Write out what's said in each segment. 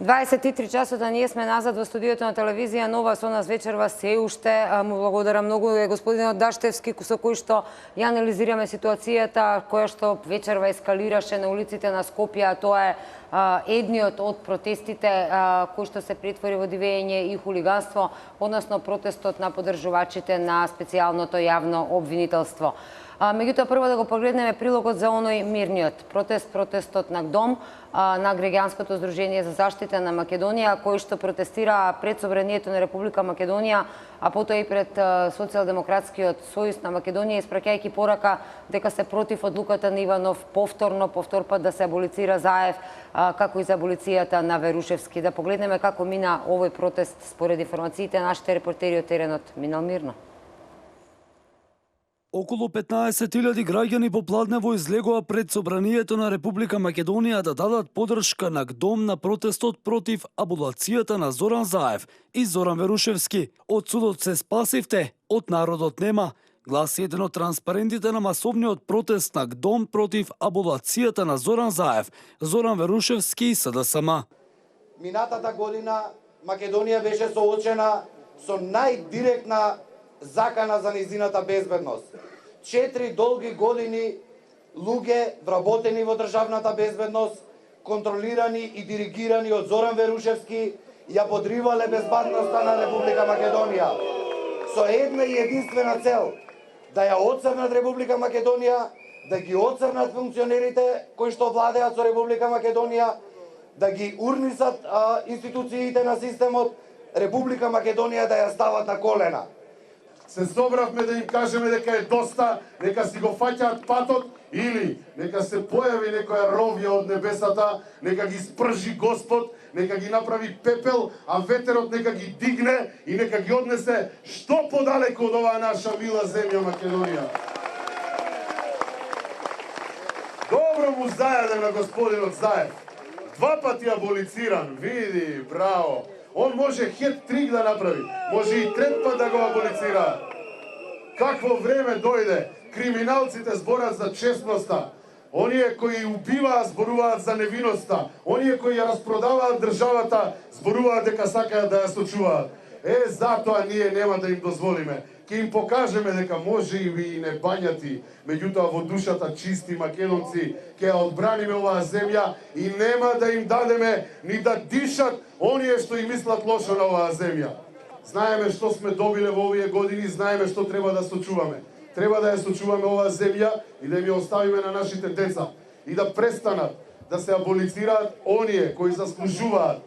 23 часот, ние сме назад во студиото на телевизија Нова. Со нас вечерва се уште. Му благодарам многу господинот Даштевски, со кој што ја анализираме ситуацијата која што вечерва ескалираше на улиците на Скопје. Тоа е едниот од протестите кој што се претвори во дивење и хулиганство, односно протестот на поддржувачите на специјалното јавно обвинителство. Меѓутоа, прво да го погледнеме прилогот за оној мирниот протест, протестот на ГДОМ, на Граѓанското здружение за заштита на Македонија, кој што протестира пред Собранието на Република Македонија, а потоа и пред Социјалдемократскиот сојуз на Македонија, испраќајќи порака дека се против одлуката на Иванов повтор пат да се аболицира Заев, како и за аболицијата на Верушевски. Да погледнеме како мина овој протест според информациите нашите репортери од теренот. Минал мирно. Околу 15.000 граѓани попладнево излегоа пред Собранието на Република Македонија да дадат поддршка на ГДОМ на протестот против аболацијата на Зоран Заев и Зоран Верушевски. Од судот се спасивте, од народот нема. Гласи еден од транспарентите на масовниот протест на ГДОМ против аболацијата на Зоран Заев, Зоран Верушевски и СДСМ. Минатата година Македонија беше соочена со најдиректна закана за низината безбедност. 4 долги години луѓе вработени во државната безбедност, контролирани и диригирани од Зоран Верушевски, ја подривале безбедноста на Република Македонија. Со една и единствена цел, да ја оцрнат Република Македонија, да ги оцрнат функционерите кои што владеат со Република Македонија, да ги урнисат институциите на системот, Република Македонија да ја стават на колена. Се собравме да им кажеме дека е доста, нека си го фаќаат патот или нека се појави некоја ровја од небесата, нека ги спржи Господ, нека ги направи пепел, а ветерот нека ги дигне и нека ги однесе што подалеку од оваа наша мила земја Македонија. Добро му зајадем на господинот Заев. 2 пати аболициран, види, браво. Он може хет-трик да направи, може и 3 пат да го аболицира. Какво време дојде, криминалците зборат за честноста, оние кои убиваат зборуваат за невиноста, оние кои ја распродаваат државата зборуваат дека сакаат да ја сочуваат. Затоа ние нема да им дозволиме. Ке им покажеме дека може и не бањати, меѓутоа во душата чисти македонци, ке ја одбраниме оваа земја и нема да им дадеме ни да дишат оние што им мислат лошо на оваа земја. Знаеме што сме добиле во овие години, знаеме што треба да сочуваме. Треба да ја сочуваме оваа земја и да ја оставиме на нашите деца и да престанат да се аболицираат оние кои заслужуваат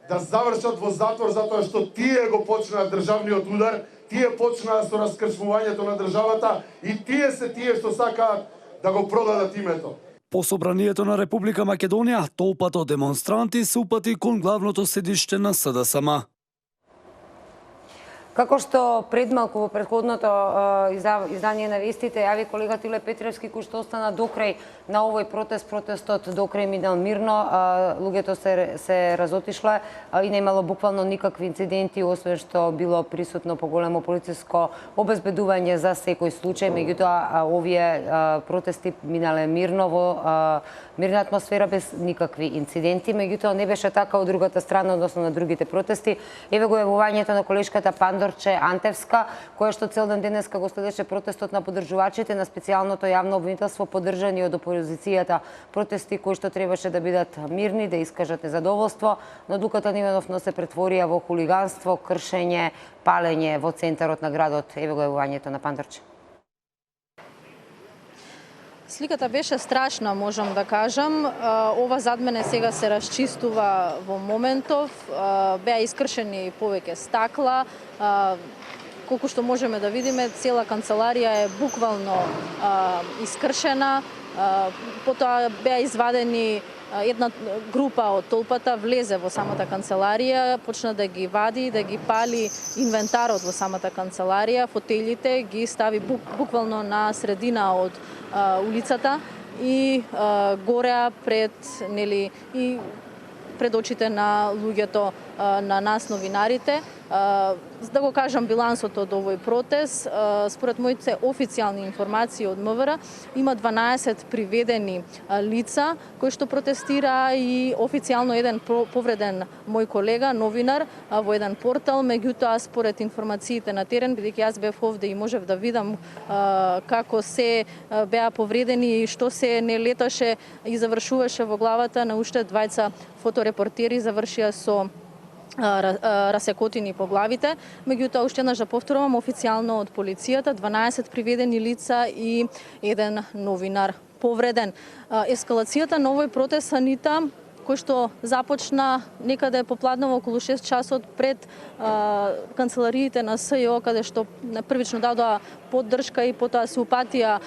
да завршат во затвор затоа што тие го почнаа државниот удар, тие почнаа со раскрчмувањето на државата и тие се тие што сакаат да го продадат името. По Собранието на Република Македонија, толпата од демонстранти се упати кон главното седиште на СДСМ. Како што предмалку во претходното издание на вестите јави колега Тиле Петревски, кој што остана докрај на овој протестот докрај минал мирно, луѓето се разотишле и немало буквално никакви инциденти, освен што било присутно поголемо полициско обезбедување за секој случај. Меѓутоа, овие протести минале мирно во мирна атмосфера без никакви инциденти. Меѓутоа, не беше така од другата страна, односно на другите протести. Еве го јавувањето на колешката Пандорче Антевска, која што цел ден денеска го следеше протестот на поддржувачите на специјалното јавно обвинителство, поддржани од опозицијата, протести кои што требаше да бидат мирни, да искажат незадоволство, но одлуката на Иванов се претворија во хулиганство, кршење, палење во центарот на градот. Еве го јавувањето на Пандорче. Сликата беше страшна, можам да кажам. Ова зад мене сега се расчистува во моментов. Беа искршени повеќе стакла. Колку што можеме да видиме, цела канцеларија е буквално искршена. Потоа беа извадени една група од толпата, влезе во самата канцеларија, почна да ги вади, да ги пали инвентарот во самата канцеларија, фотелите ги стави буквално на средина од улицата и гореа пред очите на луѓето на нас новинарите. Да го кажам билансот од овој протест, според моите официјални информации од МВР, има 12 приведени лица кои што протестира и официјално еден повреден мој колега, новинар, во еден портал. Меѓутоа, според информациите на терен, бидејќи јас бев овде и можев да видам како се беа повредени и што се не леташе и завршуваше во главата на уште двајца фоторепортери, завршија со расекотини по главите. Меѓутоа, уште еднаш да повторувам, официјално од полицијата 12 приведени лица и еден новинар повреден. Ескалацијата на овој протест, Анита, кој што започна некаде попладнево околу 6 часот пред канцелариите на СЈО, каде што првично дадоа поддршка и потоа се упатија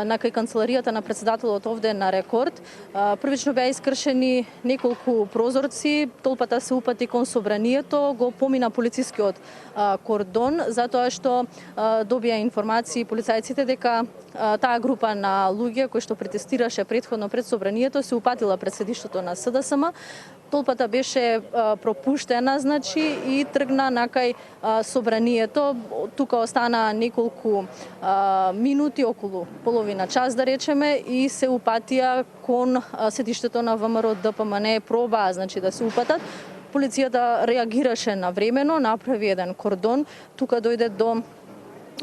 на кај канцеларијата на председателот овде на Рекорд. Првично беа искршени неколку прозорци, толпата се упати кон собранието, го помина полицискиот кордон, затоа што добија информации полицајците дека таа група на луѓе кои што протестираше претходно пред собранието се упатила пред седиштето на СДСМ. Толпата беше пропуштена, значи, и тргна накај собранието. Тука остана неколку минути, околу половина час да речеме, и се упатија кон седиштето на ВМРО ДПМН, пробаа, значи, да се упатат. Полицијата реагираше навремено, направи еден кордон. Тука дојде до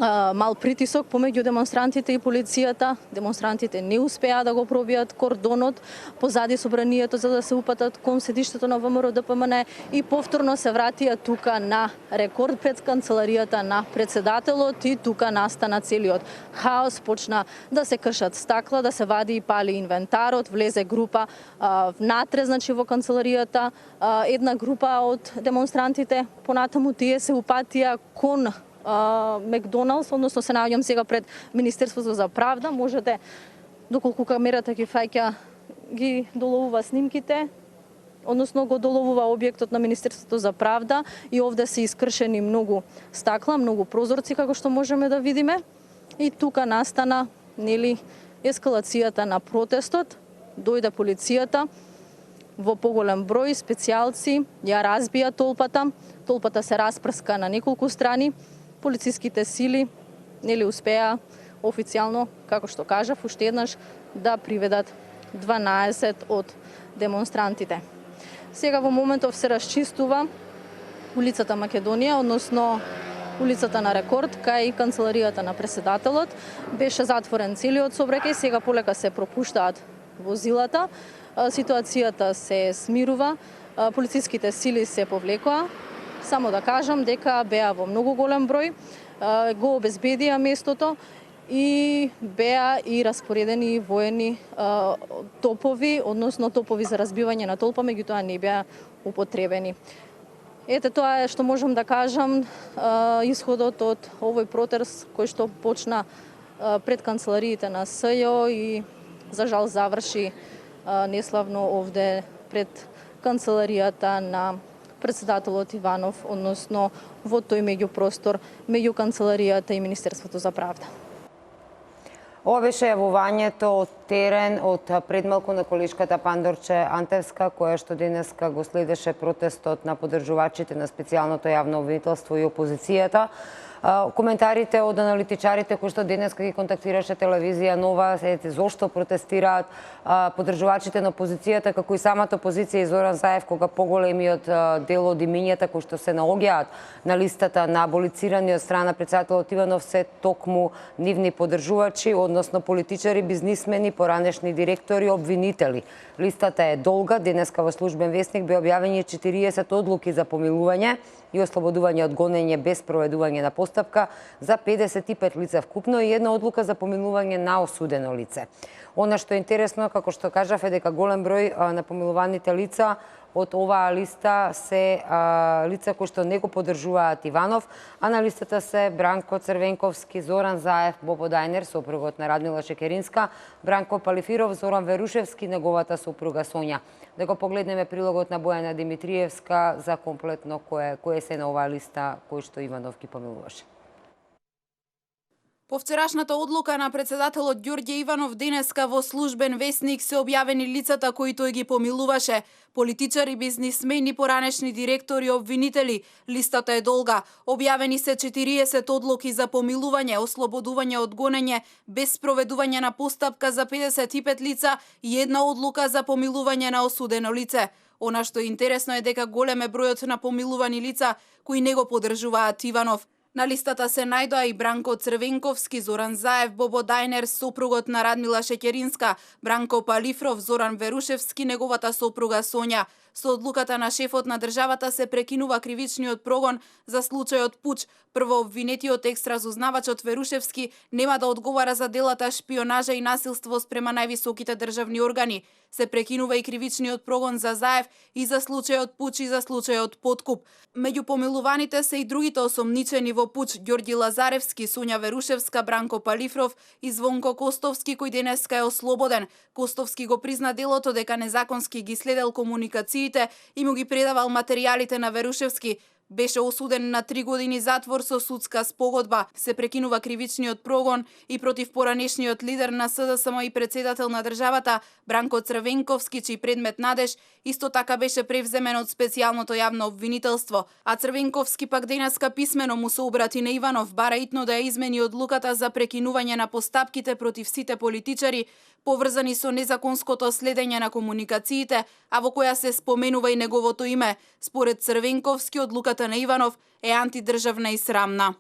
мал притисок помеѓу демонстрантите и полицијата. Демонстрантите не успеа да го пробијат кордонот позади собранието за да се упатат кон седиштето на ВМРО ДПМН и повторно се вратија тука на Рекорд пред канцеларијата на председателот и тука настана целиот хаос, почна да се кршат стакла, да се вади и пали инвентарот, влезе група внатре, значи во канцеларијата, една група од демонстрантите, понатаму тие се упатија кон Макдоналдс, односно се наоѓам сега пред Министерството за правда. Можете, доколку камерата ги фаќа, ги доловува снимките, односно го доловува објектот на Министерството за правда и овде се искршени многу стакла, многу прозорци, како што можеме да видиме. И тука настана, нели, ескалацијата на протестот. Дојде полицијата во поголем број, специјалци, ја разбија толпата. Толпата се распрска на неколку страни. Полициските сили нели успеа официјално, како што кажав, уште еднаш да приведат 12 од демонстрантите. Сега во моментов се расчистува улицата Македонија, односно улицата на Рекорд кај канцеларијата на председателот. Беше затворен целиот сообраќај, сега полека се пропуштаат возилата. Ситуацијата се смирува, полициските сили се повлекоа. Само да кажам дека беа во многу голем број, го обезбедија местото и беа и распоредени воени топови, односно топови за разбивање на толпа, меѓутоа не беа употребени. Ете, тоа е што можам да кажам, исходот од овој протест кој што почна пред канцелариите на СЈО и за жал заврши неславно овде пред канцеларијата на председателот Иванов, односно во тој меѓупростор меѓу канцеларијата и Министерството за правда. Ова беше јавувањето од терен од предмалку на колешката Пандорче Антевска, која што денеска го следеше протестот на поддржувачите на специјалното јавно обвинителство и опозицијата. Коментарите од аналитичарите кои што денеска ги контактираше телевизија Нова, зошто протестираат поддржувачите на опозицијата, како и самата опозиција и Зоран Заев, кога поголемиот дел од имињата кои што се наоѓаат на листата на аболицирани од страна председателот Иванов се токму нивни поддржувачи, односно политичари, бизнисмени, поранешни директори, обвинители. Листата е долга, денеска во Службен весник бе објавени 40 одлуки за помилување и ослободување од гонење без проведување на постапка за 55 лица вкупно и една одлука за помилување на осудено лице. Она што е интересно, како што кажав, е дека голем број на помилуваните лица од оваа листа се лица кои што не го поддржуваат Иванов, а на листата се Бранко Црвенковски, Зоран Заев, Бобо Дајнер, сопругот на Радмила Шекеринска, Бранко Палифиров, Зоран Верушевски, неговата сопруга Сонја. Да го погледнеме прилогот на Бојана Димитриевска за комплетно кој се на оваа листа кој што Иванов ги помилуваше. По вчерашната одлука на председателот Ѓорѓе Иванов денеска во службен весник се објавени лицата кои тој ги помилуваше. Политичари, бизнисмени, поранешни директори, обвинители. Листата е долга. Објавени се 40 одлуки за помилување, ослободување од гонење, без спроведување на постапка за 55 лица и една одлука за помилување на осудено лице. Она што е интересно е дека голем е бројот на помилувани лица кои не го поддржуваат Иванов. На листата се најдоа и Бранко Црвенковски, Зоран Заев, Бобо Дајнер, сопругот на Радмила Шеќеринска, Бранко Палифров, Зоран Верушевски, неговата сопруга Сонја. Со одлуката на шефот на државата се прекинува кривичниот прогон за случајот пуч. Прво обвинетиот екс-разузнавачот Верушевски нема да одговара за делата шпионажа и насилство спрема највисоките државни органи. Се прекинува и кривичниот прогон за Заев и за случајот пуч и за случајот подкуп. Меѓу помилуваните се и другите осомничени во пуч: Ѓорѓи Лазаревски, Сонја Верушевска, Бранко Палифров и Звонко Костовски, кој денеска е ослободен. Костовски го призна делото дека незаконски ги следел комуникациите и му ги предавал материјалите на Верушевски. Беше осуден на 3 години затвор со судска спогодба. Се прекинува кривичниот прогон и против поранешниот лидер на СДСМ и председател на државата Бранко Црвенковски, чиј предмет надеж исто така беше превземен од специјалното јавно обвинителство. А Црвенковски пак денеска писмено му се обрати на Иванов, бара итно да ја измени одлуката за прекинување на постапките против сите политичари, поврзани со незаконското следење на комуникациите, а во која се споменува и неговото име. Според Црвенковски, одлуката на Иванов е антидржавна и срамна.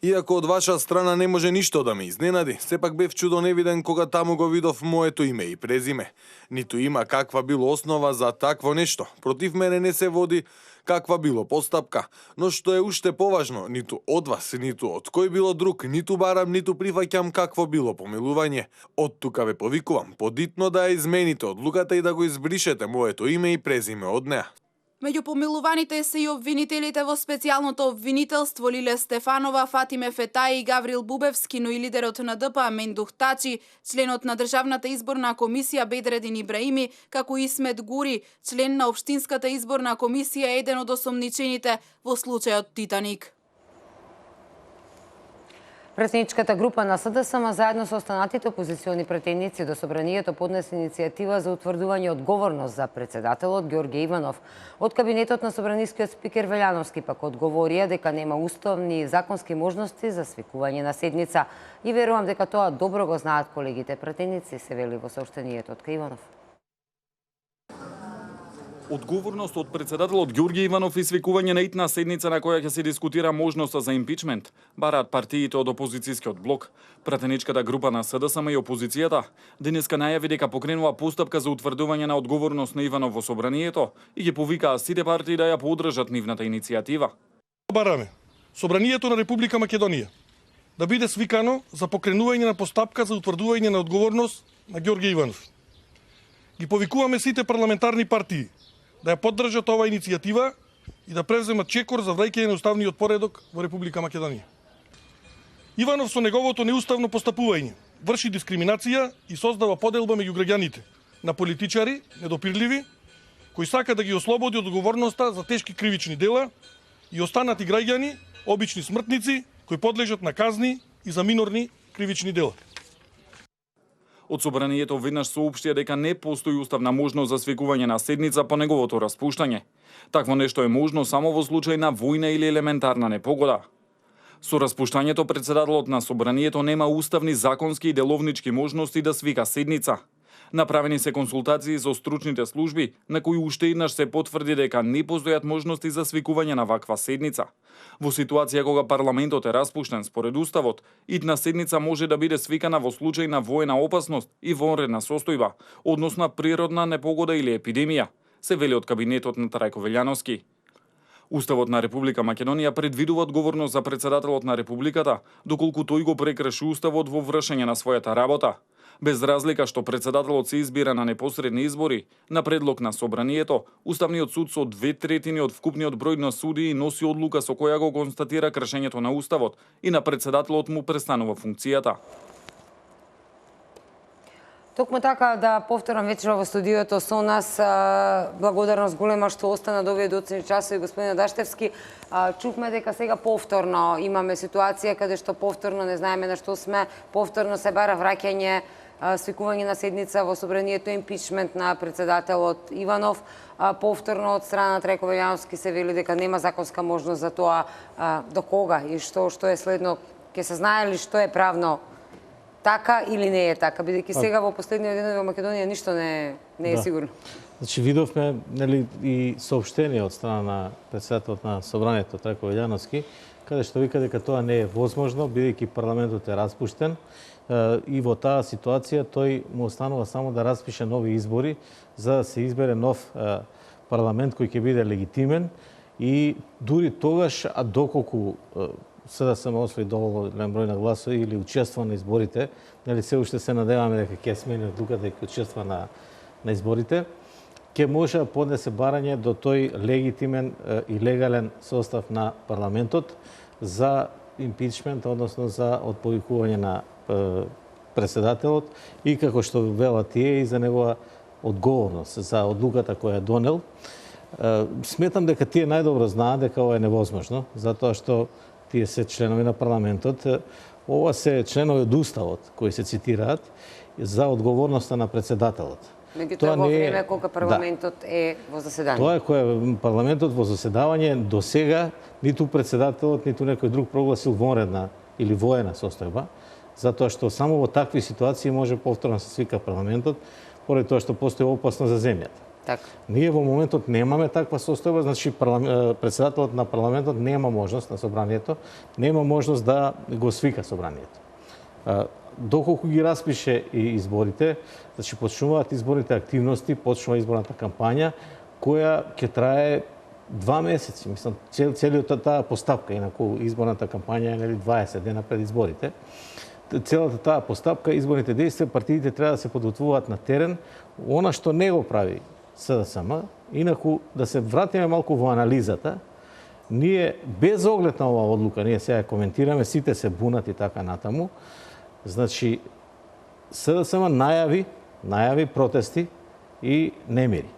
Иако од ваша страна не може ништо да ме изненади, сепак бев чудоневиден кога таму го видов моето име и презиме. Ниту има каква било основа за такво нешто. Против мене не се води каква било постапка, но што е уште поважно, ниту од вас, ниту од кој било друг, ниту барам, ниту прифаќам какво било помилување. Од тука ве повикувам, подитно да ја измените одлуката и да го избришете моето име и презиме од неа. Меѓу помилуваните се и обвинителите во специјалното обвинителство Лиле Стефанова, Фатиме Фетај и Гаврил Бубевски, но и лидерот на ДП Мендух Тачи, членот на Државната изборна комисија Бедредин Ибраими, како и Исмет Гури, член на Општинската изборна комисија, еден од осомничените во случајот Титаник. Претседничката група на СДСМ заедно со останатите опозициони претендници до собранието поднесе иницијатива за утврдување одговорност за председателот Ѓорѓе Иванов. Од кабинетот на собранискиот спикер Велјановски пак одговорија дека нема уставни и законски можности за свикување на седница и верувам дека тоа добро го знаат колегите претендници, се вели во соопштението од Иванов. Одговорност од председателот Ѓорѓе Иванов и свикување на итна седница на која ќе се дискутира можноста за импичмент, бараат партиите од опозицијскиот блок. Пратеничката група на СДСМ и опозицијата денеска најави дека покренува постапка за утврдување на одговорност на Иванов во собранието и ги повикаа сите партии да ја поддржат нивната иницијатива. Бараме Собранието на Република Македонија да биде свикано за покренување на постапка за утврдување на одговорност на Ѓорѓе Иванов. Ги повикуваме сите парламентарни партии да ја поддржат оваа иницијатива и да превземат чекор за враќање на уставниот поредок во Република Македонија. Иванов со неговото неуставно постапување врши дискриминација и создава поделба меѓу граѓаните на политичари, недопирливи, кои сака да ги ослободи од одговорноста за тешки кривични дела и останати граѓани, обични смртници, кои подлежат на казни и за минорни кривични дела. Од собранието веднаш соопштија дека не постои уставна можност за свикување на седница по неговото распуштање. Такво нешто е можно само во случај на војна или елементарна непогода. Со распуштањето председателот на собранието нема уставни, законски и деловнички можности да свика седница. Направени се консултации со стручните служби, на кои уште еднаш се потврди дека не постојат можности за свикување на ваква седница. Во ситуација кога парламентот е распуштен според уставот, итна седница може да биде свикана во случај на воена опасност и вонредна состојба, односно природна непогода или епидемија, се вели од кабинетот на Трајко Велјановски. Уставот на Република Македонија предвидува одговорност за председателот на Републиката, доколку тој го прекрши уставот во вршење на својата работа. Без разлика што председателот се избира на непосредни избори, на предлог на собранието, Уставниот суд со 2/3 од вкупниот број на судии носи одлука со која го констатира кршењето на уставот и на председателот му престанува функцијата. Токму така да повторам вечера во студиото со нас, благодарност голема што остана до овие доцни часови, господин Даштевски. Чувме дека сега повторно имаме ситуација каде што повторно не знаеме на што сме, повторно се бара враќање, свикување на седница во собранието, импичмент на председателот Иванов, повторно од страна Трајко Велјановски се вели дека нема законска можност за тоа. До кога и што е следно? Ќе се знае ли што е правно така или не е така, бидејќи сега во последниот ден во Македонија ништо не е сигурно. Значи видовме и соопштение од страна на председателот на собранието Трајко Велјановски, каде што вика дека тоа не е возможно, бидејќи парламентот е распуштен и во таа ситуација тој му останува само да распише нови избори за да се избере нов парламент кој ќе биде легитимен и дури тогаш, а доколку СДСМ освои доволен број на гласови или учества на изборите, нели се уште се надеваме дека ќе смени одлуката дека учества на изборите, ќе може да поднесе барање до тој легитимен и легален состав на парламентот за импичмент, односно за отповикување на председателот и како што велат тие и за негова одговорност за одлуката која е донел. Сметам дека тие најдобро знаат дека ова е невозможно, затоа што тие се членови на парламентот. Ова се членови од уставот кои се цитираат за одговорноста на председателот. Меѓутоа во време кога парламентот е во заседање. Тоа е кој парламентот во заседавање до сега ниту председателот, ниту некој друг прогласил вонредна или воена состојба, затоа што само во такви ситуации може повторно се свика парламентот, поради тоа што постои опасност за земјата. Така. Ние во моментот немаме таква состојба, значи председателот на парламентот нема можност на собранието, нема можност да го свика собранието. Доколку ги распише и изборите, значи почнуваат изборните активности, почнува изборната кампања, која ќе трае 2 месеци. Мислам, целиот таа постапка, инаку изборната кампања е 20 дена пред изборите. Целата таа постапка, изборните действија, партиите треба да се подготвуваат на терен, она што не го прави СДСМ. Инаку, да се вратиме малку во анализата, ние без оглед на оваа одлука, ние сега коментираме, сите се бунат и така натаму, значи СДСМ најави протести и немири.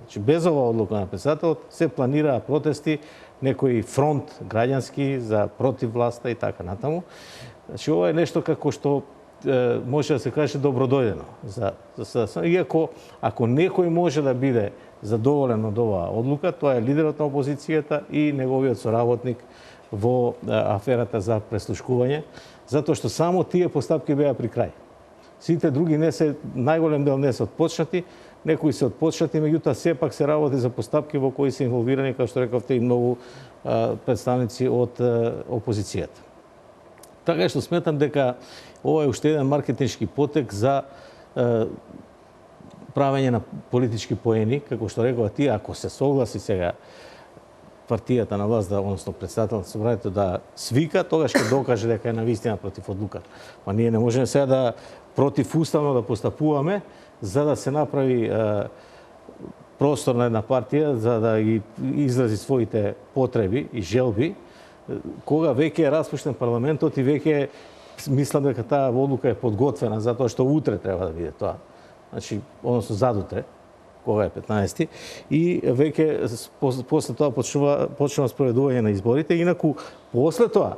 Значи, без оваа одлука на председателот се планираа протести, некој фронт граѓански за против власта и така натаму. Значи, ова е нешто како што може да се каже добродојдено за СДСМ. Иако, ако некој може да биде задоволен од оваа одлука, тоа е лидерот на опозицијата и неговиот соработник во аферата за преслушкување, затоа што само тие постапки беа при крај. Сите други најголем дел не се отпочнати, некои се отпочнати, меѓутоа сепак се работи за постапки во кои се инволвирани, како што рековте, и многу представници од опозицијата. Така што сметам дека ова е уште еден маркетиншки потек за правење на политички поени, како што рекова тие, ако се согласи сега партијата на власт, односно председател на собранието да свика, тогаш ќе докаже дека е навистина против одлуката. Па ние не можеме сега да противуставно да постапуваме за да се направи простор на една партија за да ги изрази своите потреби и желби, кога веќе е распуштен парламентот и веќе мислам дека таа одлука е подготвена затоа што утре треба да биде тоа. Значи, односно задутре, кога е 15-ти, и веќе после тоа почнува спроведување на изборите. Инаку, после тоа,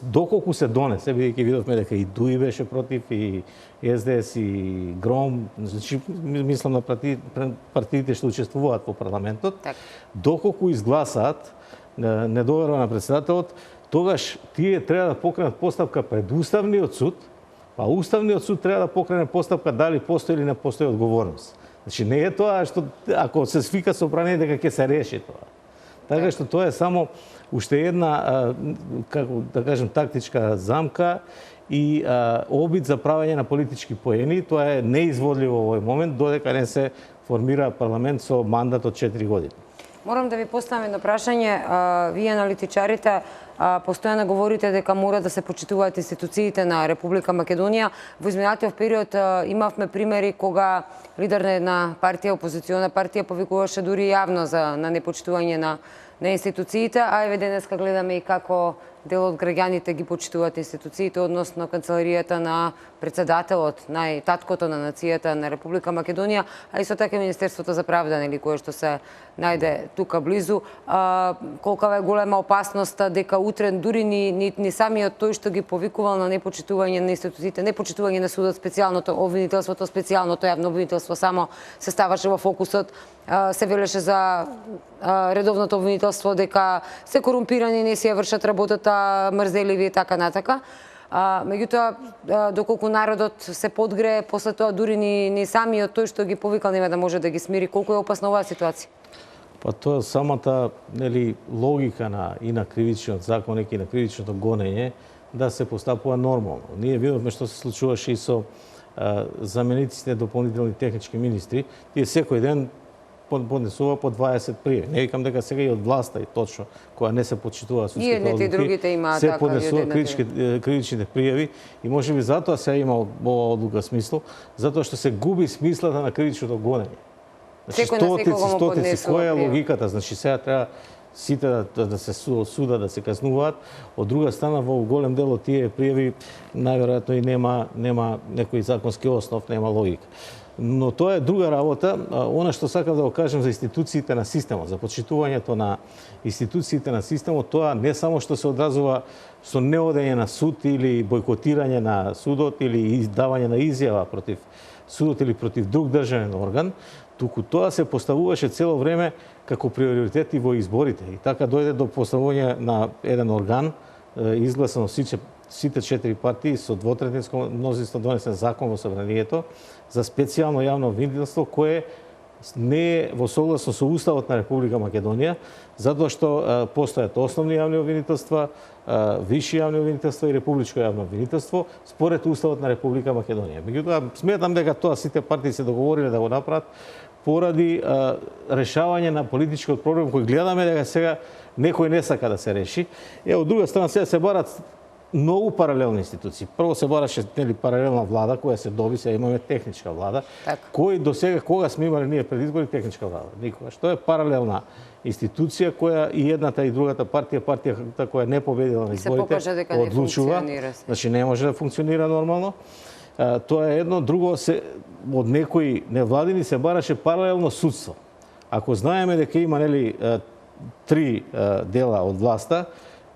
доколку се донесе, бидејќи видовме дека и ДУИ беше против, и СДС, и ГРОМ, значи, мислам на партиите што учествуваат во парламентот, доколку изгласаат недоверба на председателот, тогаш тие треба да покренат постапка пред Уставниот суд, па Уставниот суд треба да покрене постапка дали постои или не постои одговорност. Значи не е тоа што ако се свика собрание дека ќе се реши тоа. Така што тоа е само уште една, како да кажем, тактичка замка и обид за правење на политички поени. Тоа е неизводливо во овој момент, додека не се формира парламент со мандат од 4 години. Морам да ви поставам едно прашање. Вие аналитичарите постојано говорите дека мора да се почитуваат институциите на Република Македонија. Во изминатиот период имавме примери кога лидер на една партија, опозициона партија, повикуваше дури јавно на непочитување на институциите, а еве денеска гледаме и како дел од граѓаните ги почитуваат институциите, односно канцеларијата на председателот, таткото на нацијата на Република Македонија, а исто така Министерството за правда, нели, кое што се најде тука близу. Колкава е голема опасноста дека утре дури ни самиот тој што ги повикувал на непочитување на институциите, непочитување на судот, специјалното обвинителството, специјалното јавно обвинителство само се ставаше во фокусот, се велеше за редовното обвинителство дека се корумпирани, не си ја вршат работата, мрзеливи и така натака. Меѓутоа, доколку народот се подгрее, после тоа дури ни самиот тој што ги повикал нема да може да ги смири. Колку е опасна оваа ситуација? Па тоа самата логика и на кривичниот законник и на кривичното гонење да се постапува нормално. Ние видовме што се случуваше и со замениците дополнителни технички министри. Тие секој ден поднесува по 20 пријави. Не викам дека сега и од власта и точно, која не се почитува судските одлуки, и другите имаат се така, поднесува кривичните пријави и можеби затоа сега има ова одлука смисла, затоа што се губи смислата на кривичното гонење. Значи, стотици, која е логиката? Значи, сега треба сите да се суда, да се казнуваат. Од друга страна, во голем дел од тие пријави најверојатно и нема некој законски основ, нема логика. Но тоа е друга работа. Она што сакам да го кажем за институциите на системот, за почитувањето на институциите на системот, тоа не само што се одразува со неодење на суд или бойкотирање на судот или издавање на изјава против судот или против друг државен орган, туку тоа се поставуваше цело време како приоритети во изборите. И така дојде до поставување на еден орган, изгласан од сите 4 партии со двотретинско мнозинство донесен закон во собранието за специјално јавно обвинителство кое не е во согласно со Уставот на Република Македонија, затоа што постојат основни јавни обвинителства, виши јавни обвинителства и републичко јавно обвинителство според Уставот на Република Македонија. Меѓутоа, сметам дека тоа сите партии се договориле да го направат поради решавање на политичкиот проблем кој гледаме дека сега некој не сака да се реши. Од друга страна сега се барат многу паралелни институции. Прво се бараше паралелна влада која се доби, сега имаме техничка влада. Кој до сега кога сме имали ние пред избори техничка влада? Никога. Што е паралелна институција која и едната и другата партијата која не победила на изборите, одлучува. Значи не може да функционира нормално. Тоа е едно. Друго, од некои невладини се бараше паралелно судство. Ако знаеме дека има 3 дела од власта,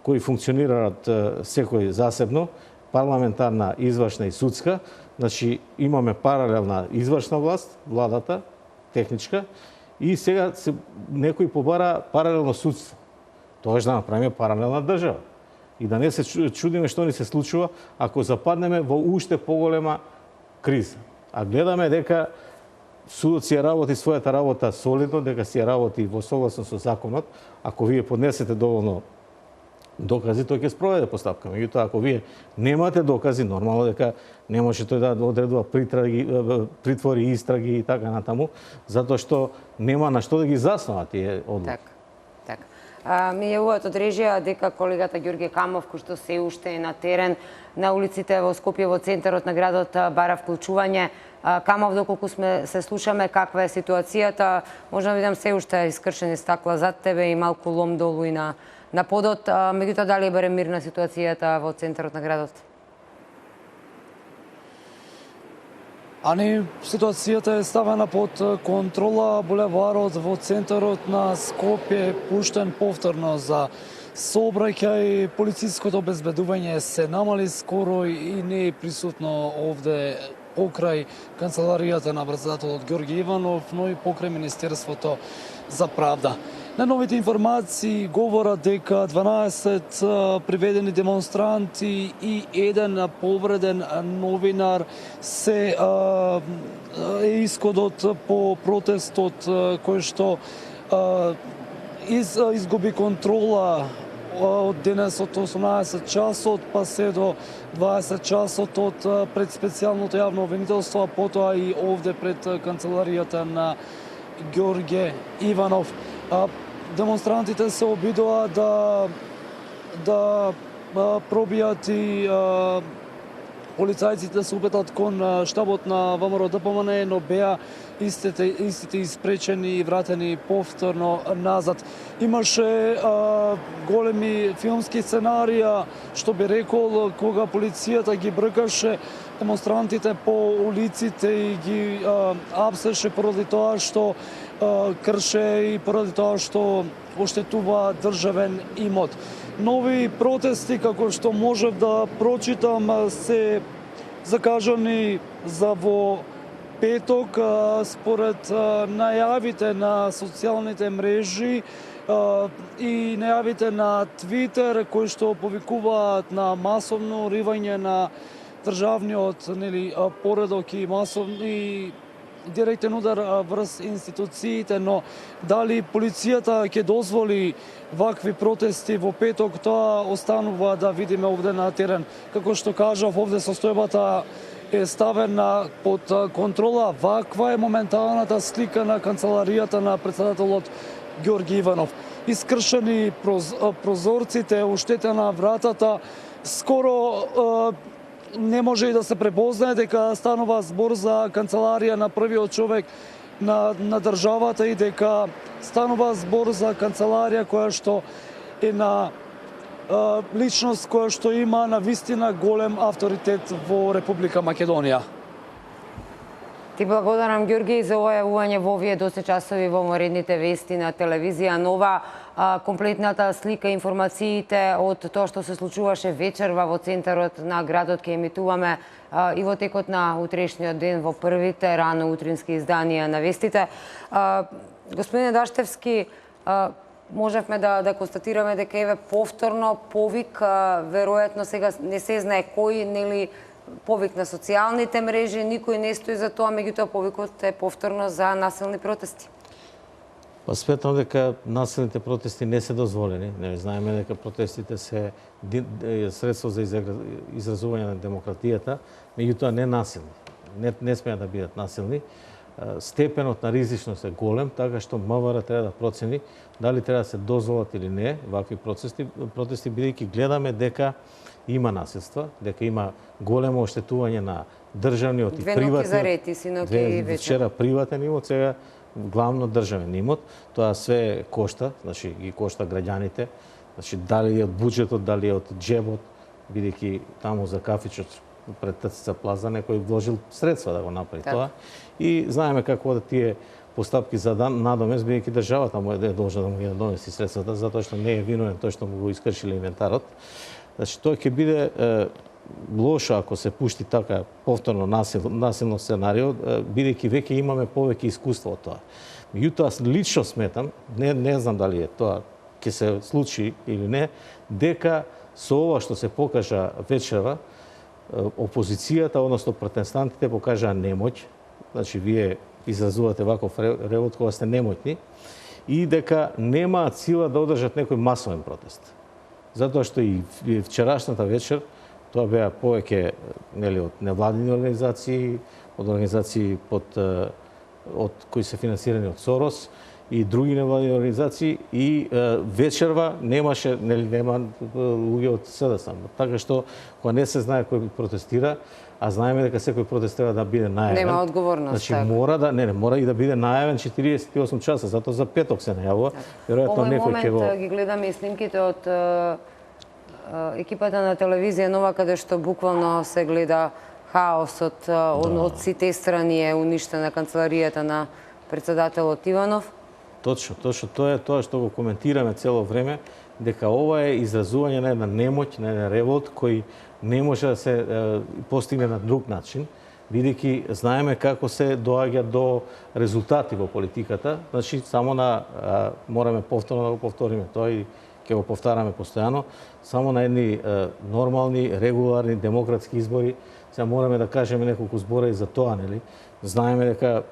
кои функционираат секој засебно, парламентарна, извршна и судска, значи имаме паралелна извршна власт, владата, техничка, и сега некој побара паралелно судство. Тоаш да направиме паралелна држава. И да не се чудиме што ни се случува ако западнеме во уште поголема криза. А гледаме дека судот си ја работи својата работа солидно, дека си ја работи во согласно со законот. Ако вие поднесете доволно докази, тој ќе спроведе постапка. Меѓутоа, ако вие немате докази, нормално дека не може тој да одредува притвори, истраги и така натаму, затоа што нема на што да ги заснова тие одлуки. Така. Ми јавуваат од режија дека колегата Ѓорѓе Камов, кој што се уште е на терен, на улиците во Скопје, во центарот на градот, бара вклучување. Камов, доколку се слушаме, каква е ситуацијата? Можам да видам се уште искршени стакла зад тебе и малку лом долу и на подот. Меѓутоа, дали е барем мирна ситуацијата во центарот на градот? Ситуацијата е ставена под контрола. Булеварот во центарот на Скопје е пуштен повторно за сообраќај. Полициското обезбедување се намали скоро и не е присутно овде покрај канцеларијата на председателот Ѓорѓе Иванов, но и покрај Министерството за правда. Најновите информации говорат дека 12 приведени демонстранти и еден повреден новинар се е исходот по протестот кој што изгуби контрола од денес од 18 часот па се до 20 часот од пред специјалното јавно обвинителство, а потоа и овде пред канцеларијата на Ѓорѓе Иванов. Демонстрантите се обидоа да пробијат и полицајците се упетат кон штабот на ВМРО ДПМН, но беа истите испречени и вратени повторно назад. Имаше големи филмски сценарија, што би рекол, кога полицијата ги бркаше демонстрантите по улиците и ги апсеше поради тоа што крше и поради тоа што оштетува државен имот. Нови протести, како што можев да прочитам, се закажани за во петок, според најавите на социјалните мрежи и најавите на Твитер, кои што повикуваат на масовно уривање на државниот поредок и масовни директен удар врз институциите, но дали полицијата ќе дозволи вакви протести во петок, тоа останува да видиме овде на терен. Како што кажав, овде состојбата е ставена под контрола. Ваква е моменталната слика на канцеларијата на председателот Ѓорги Иванов. Искршени прозорците, оштетена вратата, скоро не може и да се препознае дека станува збор за канцеларија на првиот човек на државата и дека станува збор за канцеларија која што е на личност која што има на вистина голем авторитет во Република Македонија. Ти благодарам, Ѓорги, за ова јавување во овие доста часови во моредните вести на телевизија Нова. Комплетната слика, информациите од тоа што се случуваше вечерва во центарот на градот ќе емитуваме и во текот на утрешниот ден во првите рано утрински изданија на вестите. Господине Даштевски, можевме да констатираме дека еве повторно повик, веројатно сега не се знае кој, нели, повик на социјалните мрежи, никој не стои за тоа, меѓутоа повикот е повторно за насилни протести. Па сметам дека насилните протести не се дозволени. Знаеме дека протестите се средство за изразување на демократијата, меѓутоа не насилни. Не смеат да бидат насилни. Степенот на ризичност е голем, така што МВР треба да процени дали треба да се дозволат или не вакви протести, бидејќи гледаме дека има насилства, дека има големо оштетување на државниот и приватниот. Две ноќи за рети, синоќи и вечер. Вчера приватен имот, сега главно државен имот. Тоа све кошта, значи ги кошта граѓаните, значи дали е од буџетот, дали е од џебот, бидејќи таму за кафичот пред Тацица Плаза некој вложил средства да го направи тоа. И знаеме како одат тие постапки за надомест, бидејќи државата му е должна да му ги надомести средствата, затоа што не е виновен тој што му го искршиле инвентарот. Значи тоа ќе биде лошо ако се пушти така повторно насилно сценарио, бидејќи веќе имаме повеќе искуство од тоа. Меѓутоа, лично сметам, не знам дали е тоа ќе се случи или не, дека со ова што се покажа вечерва, опозицијата, односно протестантите покажаа немоќ, значи вие изразувате ваков ревот кога сте немотни, и дека немаат сила да одржат некој масовен протест. Затоа што и вчерашната вечер тоа беа повеќе од невладини организации, од организации од кои се финансирани од Сорос и други невладини организации, и вечерва нема луѓе од СДСМ. Така што кога не се знае кој протестира, а знаеме дека секој протест треба да биде најавен. Нема одговорност. Значи мора и да биде најавен 48 часа, затоа за петок се најавува. Веројатно некој ќе го ги гледаме и снимките од екипата на телевизија Нова, каде што буквално се гледа хаосот од сите страни, е уништена канцеларијата на председателот Иванов. Точно, тоа е тоа што го коментираме цело време, дека ова е изразување на една немоќ, на еден револт кој не може да се постигне на друг начин, бидејќи знаеме како се доаѓа до резултати во политиката, значи само мораме повторно да го повториме тоа и ќе го повтараме постојано, само на едни нормални, регуларни, демократски избори. Сега мораме да кажеме неколку збора и за тоа, нели? Знаеме дека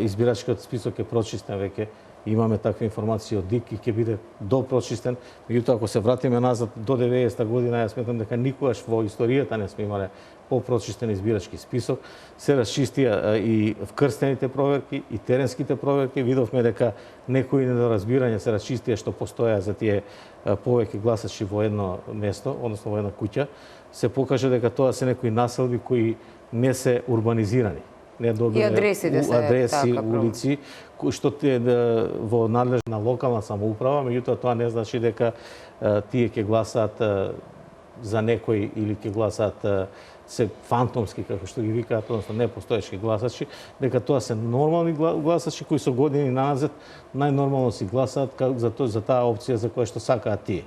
избирачкиот список е прочистен веќе, имаме такви информации од ДИК и ќе биде допрочистен. Меѓутоа, ако се вратиме назад до 90-та година, јас сметам дека никогаш во историјата не сме имале попрочистен избирачки список. Се расчистија и вкрстените проверки и теренските проверки. Видовме дека некои недоразбирања се расчистија што постоја за тие повеќе гласачи во едно место, односно во една куќа. Се покажа дека тоа се некои населби кои не се урбанизирани. не добиле И адресите се адреси, така, улици, што те во надлежна локална самоуправа, меѓутоа тоа не значи дека тие ќе гласаат за некој или ќе гласаат се фантомски, како што ги викаат, односно непостоечки гласачи, дека тоа се нормални гласачи кои со години назад најнормално си гласаат за таа опција за која што сакаат тие.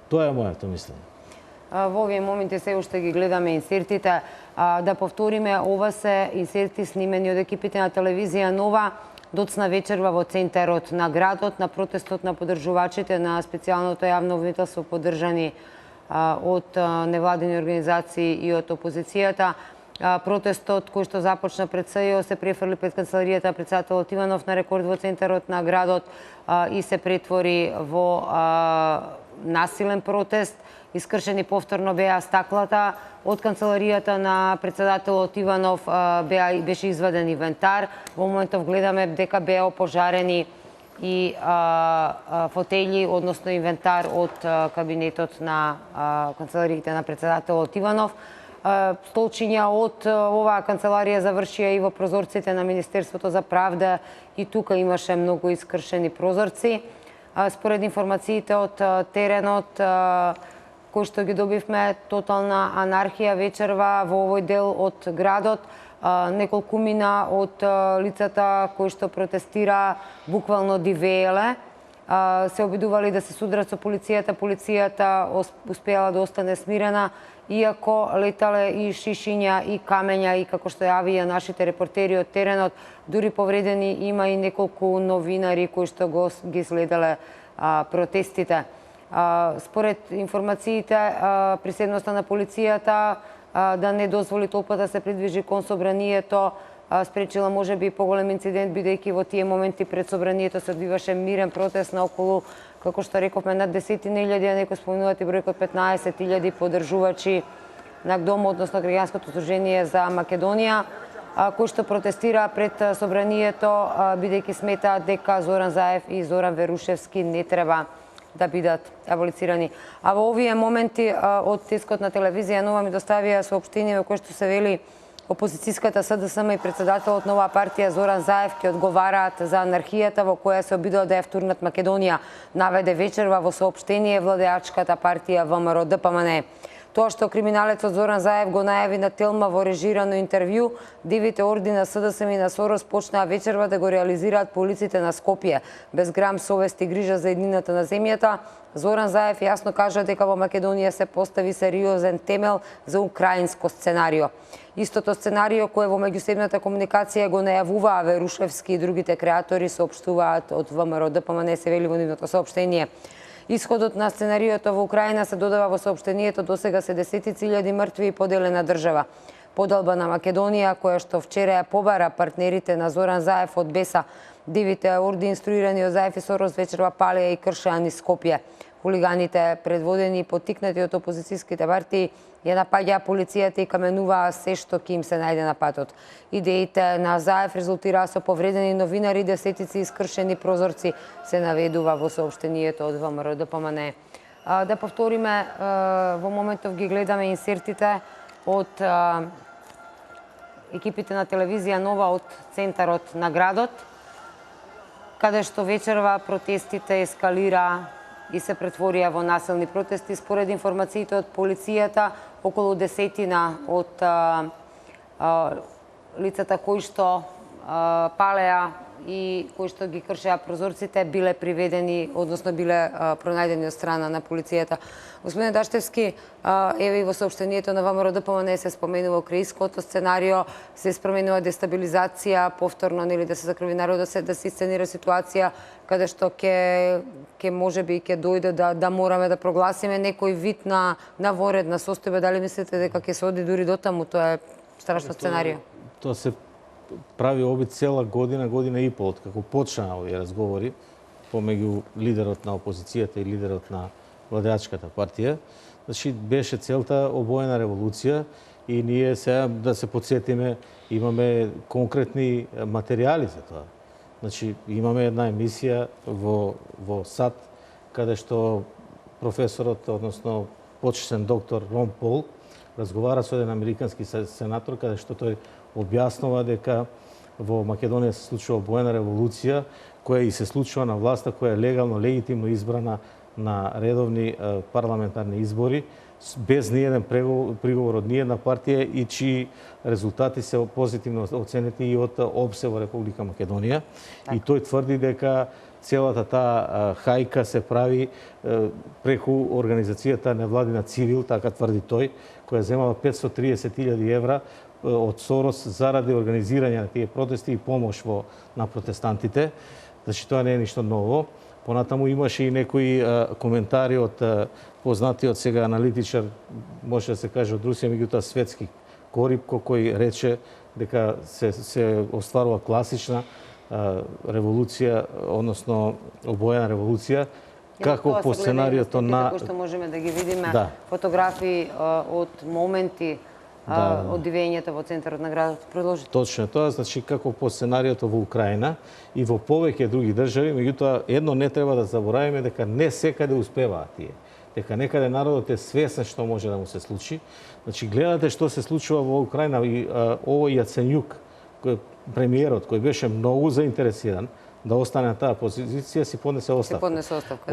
Тоа е моето мислење. Во овие моменти се уште ги гледаме инсертите. Да повториме, ова се инсерти снимени од екипите на телевизија Нова доцна вечерва во центарот на градот на протестот на поддржувачите на специјалното јавно обвинителство поддржани од невладини организации и од опозицијата. Протестот кој што започна пред СЈО се префрли пред канцеларијата председателот Иванов на рекорд во центарот на градот и се претвори во насилен протест. Искршени повторно беа стаклата од канцеларијата на председателот Иванов, беше изваден инвентар. Во моментов гледаме дека беа опожарени и фотели, односно инвентар од кабинетот на канцелариите на председателот Иванов. Столчиња од оваа канцеларија завршија и во прозорците на Министерството за правда и тука имаше многу искршени прозорци. Според информациите од теренот кои што ги добивме, тотална анархија вечерва во овој дел од градот. Неколкумина од лицата кои што протестира буквално дивееле, се обидували да се судрат со полицијата. Полицијата успеала да остане смирена, иако летале и шишиња и камења, и како што јавија нашите репортери од теренот, дури повредени има и неколку новинари кои што ги следеле протестите. Според информациите, приседноста на полицијата да не дозволи толпата да се придвижи кон собранието, спречила можеби поголем инцидент, бидејќи во тие моменти пред собранието се одвиваше мирен протест на околу, како што рековме, над 10.000, а некои спомнуваат и бројкот 15.000 поддржувачи на ГДОМ, односно Граѓанското здружение за Македонија, кои што протестира пред собранието, бидејќи сметаат дека Зоран Заев и Зоран Верушевски не треба да бидат аболицирани. А во овие моменти од тискот на телевизија Нова ми доставија соопштение во кое што се вели опозицијската СДСМ и председателот на оваа партија Зоран Заев ќе одговараат за анархијата во која се обидува да ја втурнат Македонија, наведе вечерва во соопштение владеачката партија ВМРО-ДПМН. Тоа што криминалецот Зоран Заев го најави на Телма во режирано интервју, дивите орди на СДСМ и на Сорос почнаа вечерва да го реализираат по улиците на Скопје. Без грам совест и грижа за еднината на земјата, Зоран Заев јасно кажа дека во Македонија се постави сериозен темел за украинско сценарио. Истото сценарио кое во меѓусебната комуникација го најавуваа Верушевски и другите креатори, соопштуваат од ВМРО-ДПМН, се вели во нивното соопштение. Исходот на сценариото во Украина се додава во соопштението, досега се десетици илјади мртви и поделена држава. Подалба на Македонија, која што вчера ја побара партнерите на Зоран Заев од Беса, дивите орди инструирани од Заев и Сорос вечерва палеа и кршеа низ Скопје. Хулиганите, предводени и поттикнати од опозицијските партии, ја напаѓаа полицијата и каменуваа се што ќе им се најде на патот. Идеите на Заев резултираа со повредени новинари, десетици искршени прозорци, се наведува во соопштението од ВМРО-ДПМН. Да повториме, во моментов ги гледаме инсертите од екипите на телевизија Нова од центарот на градот, каде што вечерва протестите ескалира и се претворија во насилни протести. Според информациите од полицијата, околу 10 од лицата кои што палеа и кои што ги кршеа прозорците биле приведени, односно биле пронајдени од страна на полицијата. Господин Даштевски, еве и во соопштението на ВМРО-ДПМН се споменува украинското сценарио, се споменува дестабилизација, повторно нели да се закрви народот, да сеисценира ситуација каде што ќе можеби ќе дојде да мораме да прогласиме некој вид на воредна состојба. Дали мислите дека ќе се оди дури до таму? Тоа е страшно сценарио. Тоа се прави обид цела година, година и пол, како почнаа овие разговори помеѓу лидерот на опозицијата и лидерот на владеачката партија. Значи, беше целта обоена револуција и ние сега, да се подсетиме, имаме конкретни материјали за тоа. Значи, имаме една емисија во САД, каде што професорот, односно почесен доктор Рон Пол разговара со еден американски сенатор каде што тој објаснува дека во Македонија се случува обоена револуција која и се случува на власта која е легално, легитимно избрана на редовни парламентарни избори без ниеден приговор од ниедна партија и чии резултати се позитивно оценети и од ОПСЕ во Република Македонија. И тој тврди дека целата таа хајка се прави преку организацијата Невладина Цивил, така тврди тој, која земала 530.000 евра од Сорос заради организирање на тие протести и помош на протестантите. Значи тоа не е ништо ново. Понатаму имаше и некои коментари од познатиот сега аналитичар, може да се каже од Русија, меѓутоа Светски Корипко, кој рече дека се остварува класична револуција, односно обоена револуција, како по сценариото на... Како што можеме да ги видиме, Да. фотографии од моменти од дивењето во центарот на градот. Продолжите. Точно е тоа, значи како по сценариото во Украина и во повеќе други држави, меѓутоа едно не треба да заборавиме дека не секаде успеваат тие. Дека некаде народот е свесен што може да му се случи. Значи гледате што се случува во Украина и овој Јаценјук, кој премиерот кој беше многу заинтересиран да остане на таа позиција, си поднесе оставка.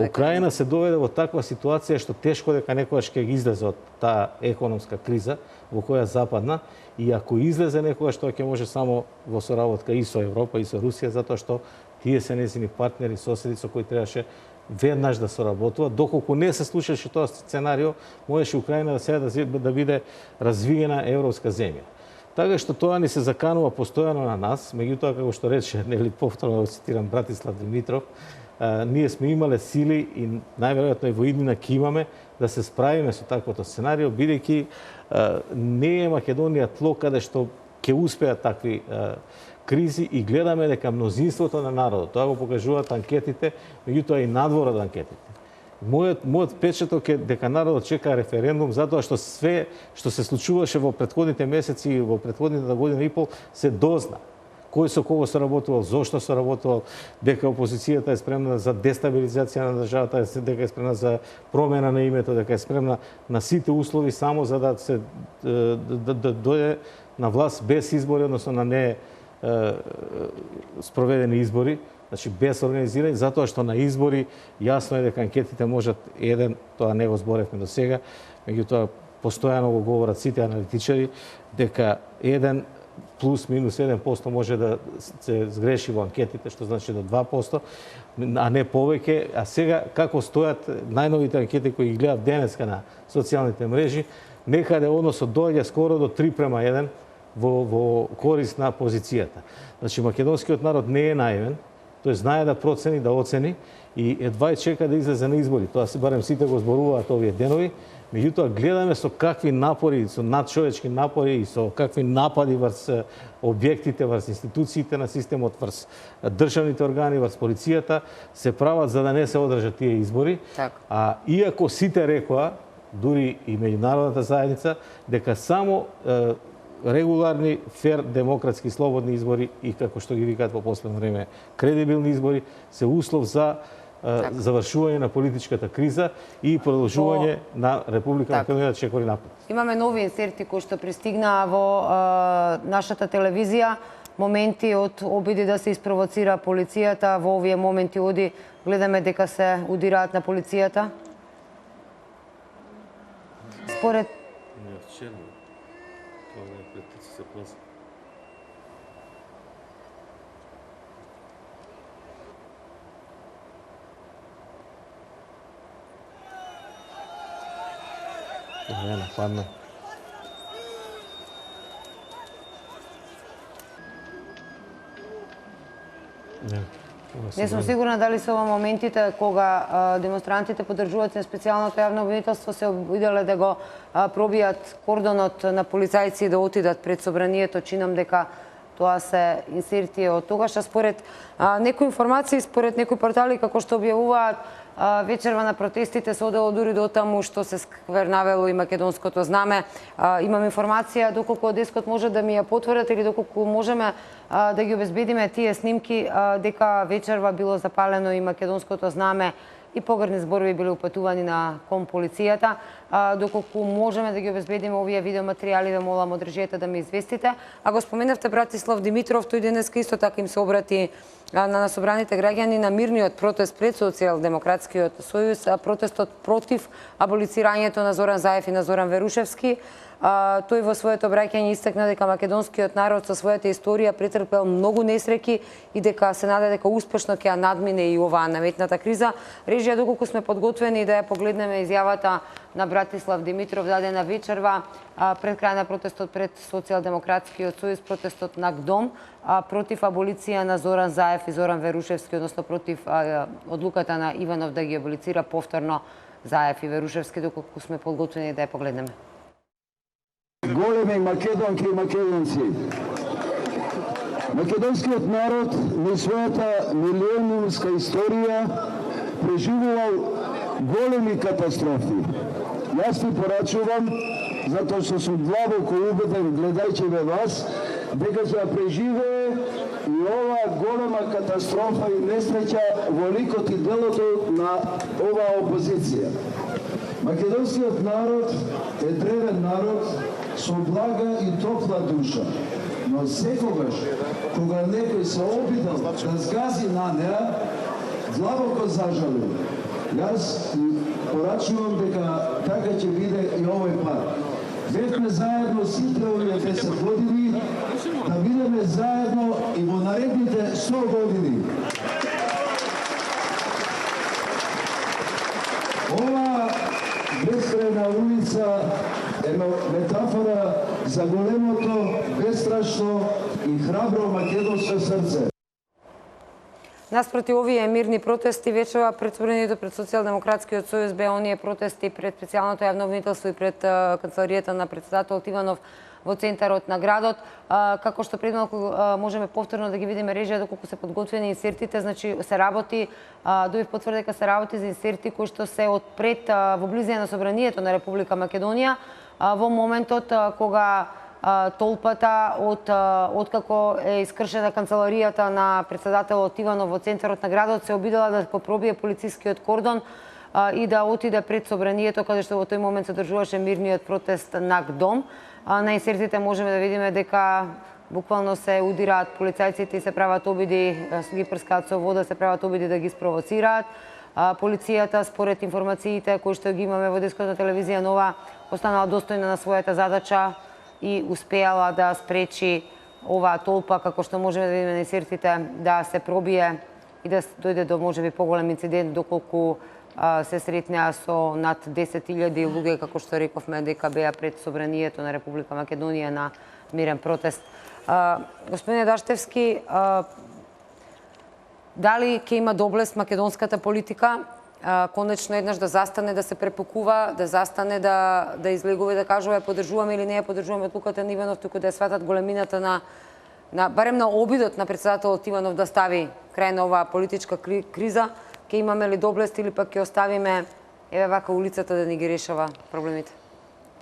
Украина се доведе во таква ситуација што тешко дека некогаш ќе ги излезе од таа економска криза во која западна и ако излезе некогаш тоа ќе може само во соработка и со Европа и со Русија, затоа што тие се незини партнери, соседи со кои требаше веднаш да соработува. Доколку не се случеше тоа сценарио, можеше Украина да биде развиена европска земја. Така што тоа ни се заканува постојано на нас, меѓутоа како што рече, нели повторно цитирам Братислав Димитров, ние сме имале сили и најверојатно и во иднина ќе имаме да се справиме со таквото сценарио, бидејќи не е Македонија тло каде што ќе успеат такви кризи и гледаме дека мнозинството на народот, тоа го покажуваат анкетите, меѓутоа и надвор од анкетите. Мојот печаток е дека народот чека референдум затоа што све што се случуваше во претходните месеци и во претходните година и пол се дозна. Кој со кого соработувал, зошто соработувал, дека опозицијата е спремна за дестабилизација на државата, дека е спремна за промена на името, дека е спремна на сите услови само за да се да дојде на власт без избори, односно на не спроведени избори. Значи без организирање, затоа што на избори јасно е дека анкетите можат еден, тоа не го зборевме до сега, меѓутоа постојано го говорат сите аналитичари дека 1 плюс минус 1% може да се сгреши во анкетите, што значи до 2%, а не повеќе. А сега како стојат најновите анкети кои ги гледат денеска на социјалните мрежи, некаде односот доаѓа скоро до 3:1 во корист на позицијата. Значи македонскиот народ не е наивен. Тој знае да процени, да оцени и едва и чека да излезе на избори. Тоа се барем сите го зборуваат овие денови. Меѓутоа гледаме со какви напори, со надчовечки напори и со какви напади врз објектите, врз институциите на системот, врз државните органи, врз полицијата се прават за да не се одржат тие избори. А иако сите рекоа, дури и меѓународната заедница, дека само регуларни, фер, демократски, слободни избори и како што ги викаат во последно време кредибилни избори се услов за завршување на политичката криза и продолжување на Република Македонија да чекори напред. Имаме нови инсерти кои што пристигнаа во нашата телевизија, моменти од обиди да се испровоцира полицијата, во овие моменти оди гледаме дека се удираат на полицијата. Според Не нападна. Не сум сигурна дали се ова моментите кога демонстрантите поддржуваци на специјалното јавно обвинителство се обиделе да го пробијат кордонот на полицајци и да отидат пред собранието. Чинам дека тоа се инсерти од тогаш. Според некои информации, според некои портали како што објавуваат, вечерва на протестите се одело дури до таму што се сквернавело и македонското знаме. Имам информација доколку дескот може да ми ја потврдат или доколку можеме да ги обезбедиме тие снимки дека вечерва било запалено и македонското знаме и погрдни зборови биле упатувани на кон полицијата. Доколку можеме да ги обезбедиме овие видеоматеријали, ве молам од режијата да ме известите. А го споменавте Братислав Димитров, тој денеска исто така им се обрати на собраните граѓани на мирниот протест пред Социјалдемократскиот сојуз, протестот против аболицирањето на Зоран Заев и на Зоран Верушевски. Тој во своето обраќање истакна дека македонскиот народ со својата историја претрпел многу несреќи и дека се нада дека успешно ќе ја надмине и оваа наметната криза. Режија, доколку сме подготвени да ја погледнеме изјавата на Братислав Димитров дадена вечерва пред крај на протестот пред Социјалдемократскиот сојуз, протестот на ГДОМ против аболиција на Зоран Заев и Зоран Верушевски, односно против одлуката на Иванов да ги аболицира повторно Заев и Верушевски, доколку сме подготвени да ја погледнеме. Големи македонки и македонци, македонскиот народ во својата милионумска историја преживувал големи катастрофи. Јас ви порачувам, затоа што сум длабоко убеден, гледајќи ве вас, дека ќе ја преживее и оваа голема катастрофа и несреќа во ликот и делото на оваа опозиција. Македонскиот народ е древен народ со блага и топла душа, но секогаш кога некој се обидел да згази на неа, длабоко зажалил. Јас порачувам дека така ќе биде и овој пат. Бевме заедно сите овие 10 години, да бидеме заедно и во наредните 100 години. Ова безкрајна улица е метафора за големото, бестрашно и храбро македонско срце. Наспроти овие мирни протести, вечерва пред собранието пред Социјалдемократскиот сојуз беа оние протести пред специјалното јавно обвинителство и пред канцеларијата на председателот Иванов во центарот на градот. Како што пред малку можеме повторно да ги видиме режија доколку се подготвени инсертите, значи се работи, добив потврда дека се работи за инсерти кои што се од пред во близина на собранието на Република Македонија во моментот кога толпата откако е искршена канцеларијата на председателот Иванов во центарот на градот се обидела да го пробие полицискиот кордон и да отиде пред собранието каде што во тој момент се одржуваше мирниот протест на ГДОМ. На инсертите можеме да видиме дека буквално се удираат полицајците и се прават обиди, ги прскаат со вода, се прават обиди да ги спровоцираат. Полицијата, според информациите кои што ги имаме во деската телевизија Нова, останала достојна на својата задача и успеала да спречи оваа толпа, како што можеме да видиме на инсертите, да се пробие и да дојде до можеби поголем инцидент, доколку се сретнеа со над 10.000 луѓе, како што рековме, дека беа пред собранието на Република Македонија на мирен протест. Господине Даштевски, дали ќе има доблест македонската политика конечно еднаш да застане, да се препукува, да застане, да излегува и да кажува поддржуваме или не ја поддржуваме одлуката на Иванов, туку да ја сватат големината на барем на обидот на председателот Иванов да стави крај на оваа политичка криза? Ќе имаме ли доблест или пак ќе оставиме еве вака улицата да ни ги решава проблемите?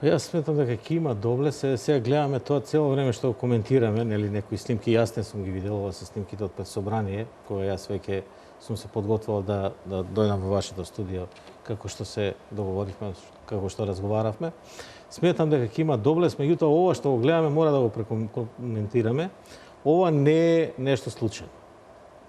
Јас сметам дека ќе има доблест. Сега гледаме тоа цело време што коментираме, нели некои снимки, јас не сум ги видел, ова се снимките од пред собрание, кои јас веќе сум се подготвил да дојдам во вашето студио, како што се договоривме, како што разговаравме. Сметам дека ќе има доблест, меѓутоа ова што го гледаме мора да го прекоментираме. Ова не е нешто случајно.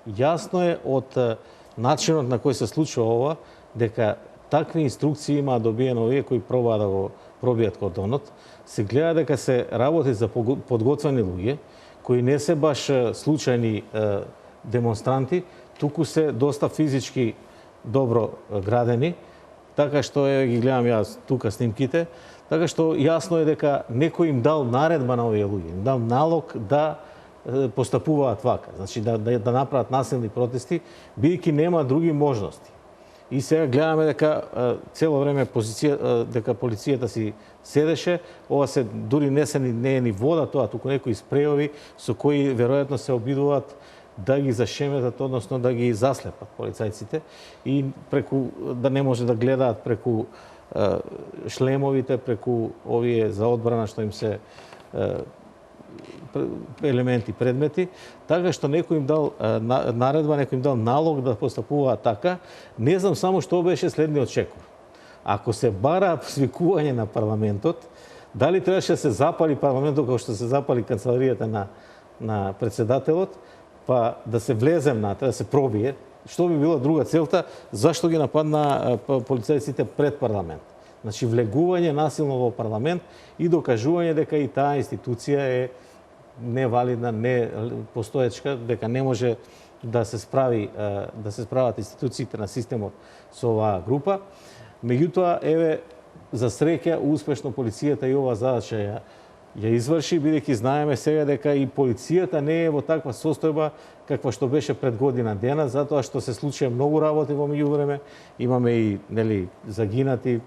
Јасно е од начинот на кој се случува ова, дека такви инструкции има добиено овие кои пробаа да го пробијат кордонот. Се гледа дека се работи за подготвени луѓе, кои не се баш случајни демонстранти, туку се доста физички добро градени, така што ги гледам јас тука снимките, така што јасно е дека некој им дал наредба на овие луѓе, им дал налог да постапуваат вака, значи да направат насилни протести, бидејќи нема други можности. И сега гледаме дека цело време дека полицијата си седеше, ова се дури не е ни вода тоа, туку некои спреови со кои веројатно се обидуваат да ги зашеметат, односно да ги заслепат полицајците и преку да не може да гледаат преку шлемовите, преку овие за одбрана што им се елементи, предмети, така што некој им дал наредба, некој им дал налог да постапуваат така. Не знам само што беше следниот чекор. Ако се бара свикување на парламентот, дали требаше да се запали парламентот како што се запали канцеларијата на председателот, па да се влезе внатре, да се пробие, што би била друга целта, зашто ги нападна полицајците пред парламент. Значи, влегување насилно во парламент и докажување дека и таа институција е невалидна, не постоечка, дека не може да се справат институциите на системот со оваа група. Меѓутоа, еве, за среќа, успешно полицијата и оваа задача ја изврши, бидејќи знаеме сега дека и полицијата не е во таква состојба каква што беше пред година дена, затоа што се случија многу работи во меѓувреме. Имаме и загинати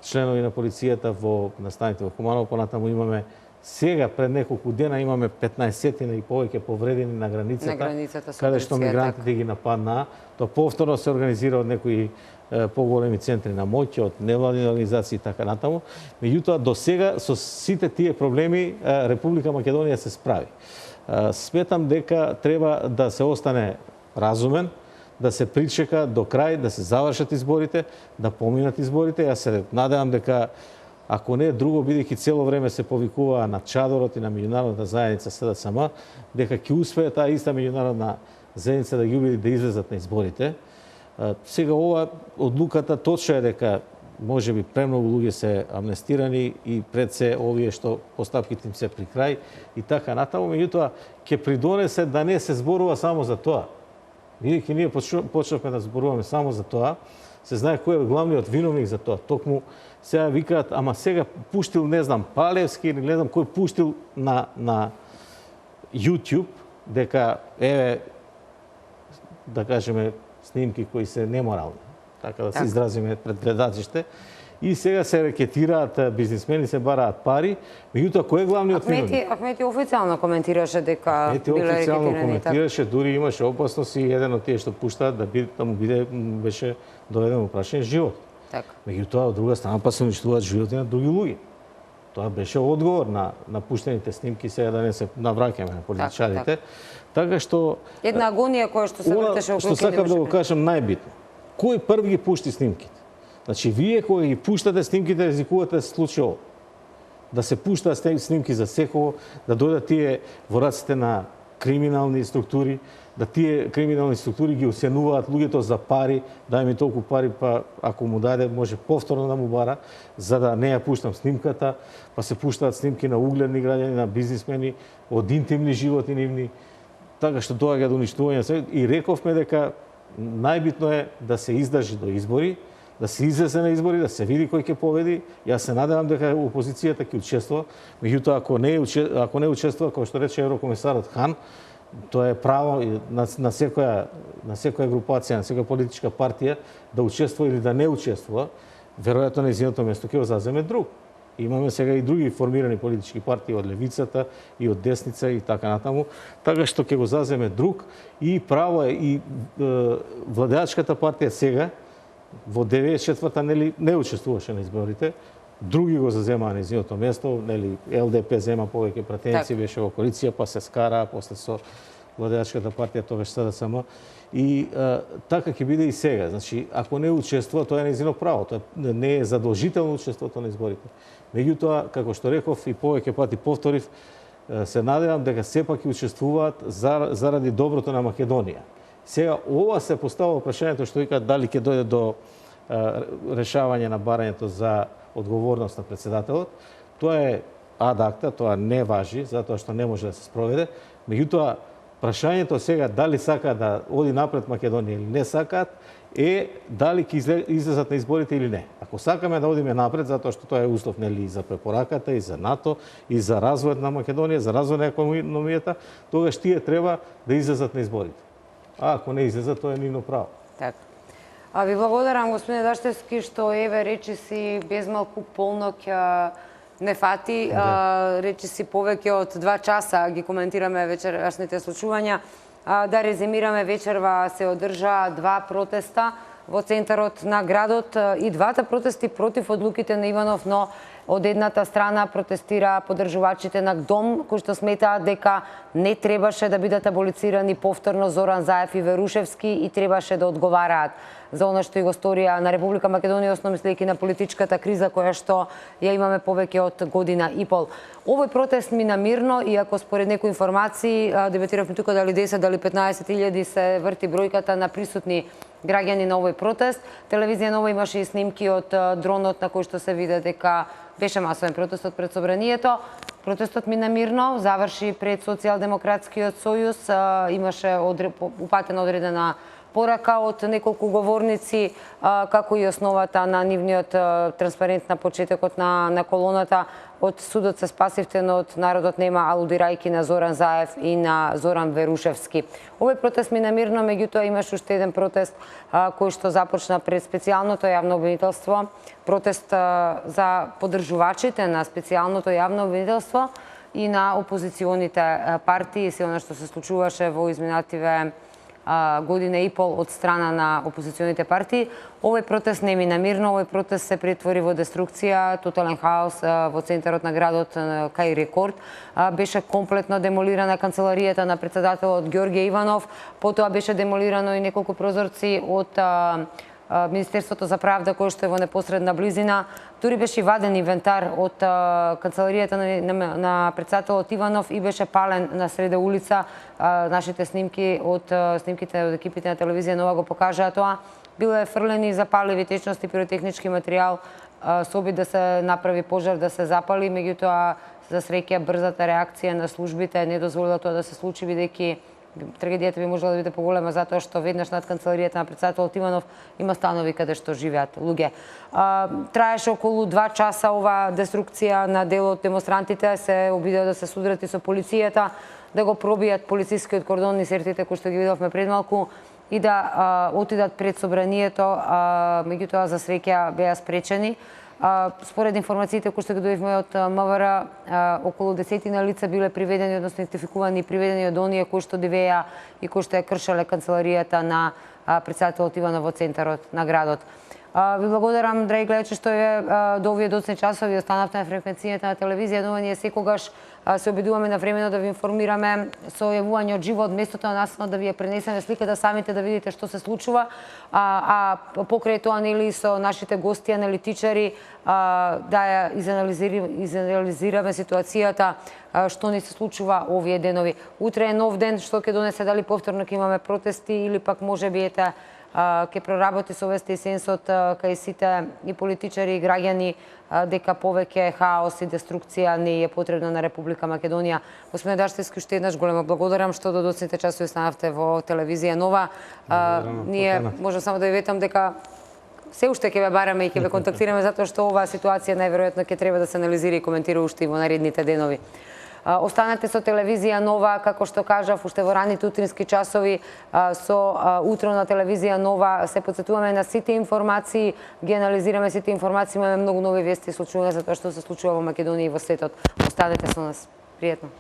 членови на полицијата во настаните во Куманово, понатаму имаме сега пред неколку дена имаме 15 и повеќе повредени на границата каде што мигрантите ги нападнаа. Тоа повторно се организира од некои поголеми центри на моќ, од невладини организации и така натаму. Меѓутоа, до сега со сите тие проблеми Република Македонија се справи. Сметам дека треба да се остане разумен, да се причека до крај, да се завршат изборите, да поминат изборите. Јас се надевам дека, ако не друго, бидејќи цело време се повикува на чадорот и на меѓународната заедница СДСМ, дека ќе успее таа иста меѓународна заедница да ги убеди да излезат на изборите. Сега ова одлуката точно е дека можеби премногу луѓе се амнестирани и пред се овие што постапките им се при крај и така натаму, меѓутоа ќе придонесе да не се зборува само за тоа. Бидејќи ние почнавме да зборуваме само за тоа, се знае кој е главниот виновник за тоа. Токму сега викаат, ама сега пуштил, не знам, Палевски или не знам кој пуштил на YouTube дека еве, да кажеме, снимки кои се неморални, така да се изразиме пред гледачите. И сега се рекетираат бизнисмени, се бараат пари. Меѓутоа, кој е главниот виновник? Ахмети официјално коментираше дека биле рекетирани. Официјално коментираше, дури имаше опасност и еден од тие што пуштаат да му беше доведен во прашање живот. Меѓутоа, од друга страна, па се уништуваат животи на други луѓе. Тоа беше одговор на пуштените снимки, сега да не се навраќаме на политичарите. Така што една агонија која што се вртеше околу што сакам да го кажам најбитно. Кој први ги пушти снимките? Значи, вие кога ги пуштате снимките, ризикувате да се случи ово. Да се пуштаат снимки за секој, да дојдат тие во раците на криминални структури, да тие криминални структури ги усенуваат луѓето за пари, дај ми толку пари, па ако му даде, може повторно да му бара, за да не ја пуштам снимката, па се пуштаат снимки на угледни граѓани, на бизнисмени, од интимни животи нивни, така што доаѓа до уништување. И рековме дека најбитно е да се издржи до избори, да се излезе на избори, да се види кој ќе победи. Јас се надевам дека опозицијата ќе учествува, меѓутоа ако не учествува, како што рече еврокомисарот Хан, тоа е право на секоја групација, на секоја политичка партија да учествува или да не учествува. Веројатно нејзиното место ќе го заземе друг. Имаме сега и други формирани политички партии од левицата и од десница и така натаму, така што ќе го заземе друг и право е и владеачката партија сега во 94-та не учествуваше на изборите, други го заземаа нејзиното место, ЛДП зема повеќе пратеници, беше во коалиција, па се скара после со владеачката партија, тогаш СДСМ. И така ќе биде и сега. Значи, ако не учествува, тоа е нејзино право, тоа не е задолжително учеството на изборите. Меѓутоа, како што реков и повеќе пати повторив, се надевам дека сепак ќе учествуваат заради доброто на Македонија. Сега ова се поставува прашањето што викаат дали ќе дојде до решавање на барањето за одговорност на председателот. Тоа е ад акта, тоа не важи, затоа што не може да се спроведе. Меѓутоа, прашањето сега дали сака да оди напред Македонија или не сакаат е дали ќе излезат на изборите или не. Ако сакаме да одиме напред, затоа што тоа е услов и за препораката, и за НАТО, и за развојот на Македонија, за развој на економијата, тогаш тие треба да излезат на изборите. А ако не излезат, тоа е нивно право. Така. Ви благодарам, господине Даштевски, што еве речи си без малку полноќ не фати, речи си повеќе од 2 часа ги коментираме вечерашните случувања. Да резимираме, вечерва се одржаа 2 протеста во центарот на градот. И двата протести против одлуките на Иванов, но од едната страна протестира поддржувачите на ГДОМ, кои што сметаат дека не требаше да бидат аболицирани повторно Зоран Заев и Верушевски и требаше да одговараат за она што и го сторија на Република Македонија, основно мислејќи на политичката криза која што ја имаме повеќе од година и пол. Овој протест мина мирно, иако според некои информации, дебатиравме тука дали 10, дали 15.000 се врти бројката на присутни граѓани на овој протест. Телевизија Нова имаше и снимки од дронот на кој што се види дека беше масовен протестот пред собранието. Протестот мина мирно, заврши пред Социјалдемократскиот сојуз, имаше упатена одредена порака од неколку говорници, како и основата на нивниот транспарент на почетокот на колоната. Од судот се спасивте, но од народот нема, алудирајќи на Зоран Заев и на Зоран Верушевски. Овој протест мина мирно, меѓутоа имаше уште еден протест кој што започна пред специјалното јавно обвинителство, протест за поддржувачите на специјалното јавно обвинителство и на опозиционите партии, се она што се случуваше во изминативе година и пол од страна на опозиционите партии. Овој протест не мина мирно, овој протест се претвори во деструкција, тотален хаос во центарот на градот кај Рекорд. Беше комплетно демолирана канцеларијата на председателот Ѓорѓе Иванов, потоа беше демолирано и неколку прозорци од Министерството за правда, кој што е во непосредна близина. Дури беше ваден инвентар од канцеларијата на председателот Иванов и беше пален на среда улица. Нашите снимки од снимките од екипите на телевизија Нова го покажаа тоа. Било е фрлени запаливи течности, пиротехнички материјал, со обид да се направи пожар, да се запали, меѓутоа за среќа брзата реакција на службите не дозволила тоа да се случи, бидејќи трагедијата би можела да биде поголема затоа што веднаш над канцеларијата на председателот Иванов има станови каде што живеат луѓе. Траеше околу 2 часа ова деструкција на дел од демонстрантите, се обидеа да се судрат и со полицијата, да го пробијат полицискиот кордон и сертите кои што ги видовме пред малку и да отидат пред собранието, меѓутоа за среќа беа спречени. Според информациите кои што ги добивме од МВР, околу 10 лица биле приведени, односно идентификувани и приведени од оние кои што дивеа и кои што ја кршеле канцеларијата на председателот Иванов во центарот на градот. Ви благодарам, драги гледачи, што до овие доцни часови останавте на фреквенцијата на телевизија Нова. Ние секогаш се обидуваме на времено да ви информираме со јавување од живот, местото на настанот, да ви ја пренесеме сликата, самите да видите што се случува, а покрај тоа нели со нашите гости аналитичари да ја изанализираме ситуацијата што ни се случува овие денови. Утре е нов ден, што ќе донесе, дали повторно ќе имаме протести или пак можеби ете ќе проработи совеста и сенсот кај сите и политичари и граѓани дека повеќе хаос и деструкција не е потребна на Република Македонија. Господине Даштевски, уште еднаш големо благодарам што до доцните часови останавте во телевизија Нова. Ние можам само да ви ветам дека се уште ќе ве бараме и ќе ве контактираме затоа што оваа ситуација најверојатно ќе треба да се анализира и коментира уште и во наредните денови. Останете со телевизија Нова, како што кажав, уште во раните утрински часови со утро на телевизија Нова се потсетуваме на сите информации, ги анализираме сите информации, имаме многу нови вести и случувања за тоа што се случува во Македонија и во светот. Останете со нас. Пријатно.